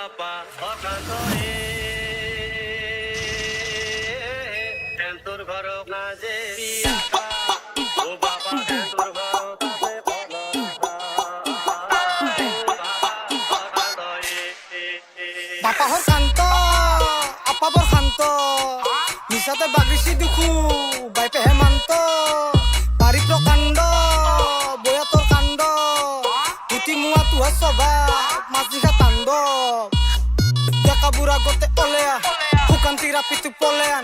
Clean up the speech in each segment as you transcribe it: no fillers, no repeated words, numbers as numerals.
বাবা অকান্ত তোর ঘর না যে ও বাবা তোর ঘর বাপা হর শান্ত আপা বর শান্ত নিশাতে বাগিছি দুখু বাইপে হেমান্ত বাড়ি প্রকাণ্ড বয়া তোর কাণ্ড পুতি মুয়া তুহা সভা মাঝিঘা তাণ্ড ডেকা বুড়া গতে অলেয়া শুকান্তি রাপিতু পলেয়ান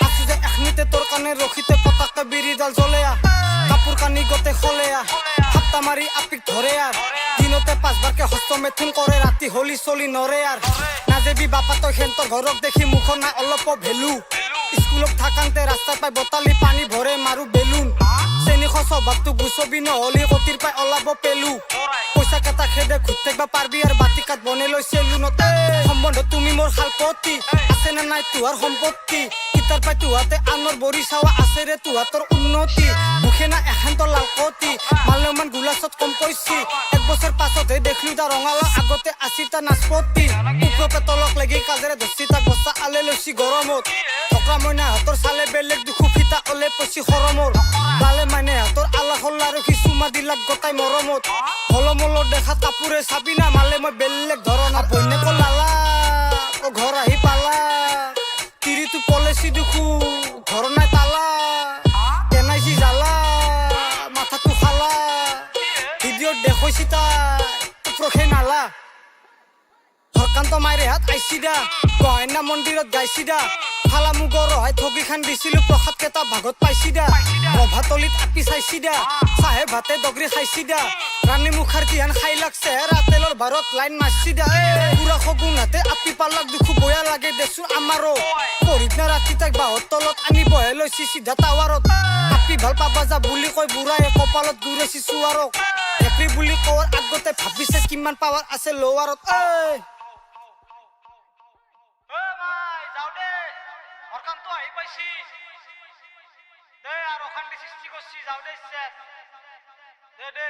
আছো যে এখনিতে তোর কানে রখিতে পতাকা বিড়ি ডাল জ্বলেয়া কাপোৰ কানি গতে খলেয়া হাপ্তা মাৰি আপিক ধৰে আৰ দিনতে 5 বাৰকে হস্ত মেথুন কৰে ৰাতি হলি চলি নৰে আৰ নাজেবি বাপা তই হেন্তৰ ঘৰক দেখি মুখৰ নাই অলপ ভেলু স্কুলত থাকান্তে ৰাস্তা পাই বতালি পানী ভৰে মাৰো বেলুন চেনি স্বভাৱটো গুচবি নহলি কতিৰ পাই ওলাব পেলু পইচা কেইটা খেদে ঘুট থাকিব পাৰবি আৰু বাতি কাট বনাই লৈ চেলুনতে সম্বন্ধ তুমি মোৰ শালপতি আছে নে নাই তোহাৰ সম্পত্তি ইটাৰ পাই তোহাতে আনৰ বৰি চাৱা আছে ৰে তোহাতৰ উন্নতি মুখে না এখান্ত লালকতি মালমান গুলাছত কম পইছি 1 বছৰ পাছতহে দেখলো তাৰ ৰঙালা আগতে আছিল তাৰ নাচপতি ওপৰতে তলক লাগি কাজেৰে ধচি তাক বস্তা আলে লৈছি গৰমত টকা মইনা হাতৰ চালে বেলেগ দুখু ফিতা অলে পইছি খৰমৰ বালে মানে হাতৰ আলা হল্লা ৰখি চুমা দিলাক গতাই মৰমত হলমলৰ দেখা কাপোৰে চাবি না মালে মই বেলেগ ধৰণৰ বন্যক লালা অ ঘৰ আহি পালা তিৰিটো পলেছি দুখু ঘৰ নাই তালা কেনাইছি জালা মাথাটো খালা ভিডিঅ'ত দেখুৱাইছি তাই প্ৰখে নালা হৰকান্ত মাইৰে হাত আইছি দা গহনা মন্দিৰত গাইছি দা ফালা মুগৰ ৰহাই ঠগি খান দিছিলো প্ৰসাদ কেইটা ভাগত পাইছি দা ৰভাতলিত আপি চাইছি দা চাহে ভাতে দগৰি খাইছি দা ৰাণী মুখাৰ্জী হান খাই লাগ চেহেৰা তেলৰ ভাৰত লাইন মাৰছি দা পুৰা সগুন হাতে আপি পালাক দুখু বয়া লাগে দেচোন আমাৰো পঢ়িত না ৰাতি তাইক বাহৰ তলত আনি বহে লৈছি চিধা টাৱাৰত আপি ভাল পাবা যা বুলি কৈ বুঢ়াই কপালত গুৰাইছি চুৱাৰক এপ্ৰি বুলি কোৱাৰ আগতে ভাবিছে কিমান পাৱাৰ আছে লোৱাৰত হৰকান্ত আহি পাইছি দে আৰু অশান্তি সৃষ্টি কৰছি যাওঁ দে দে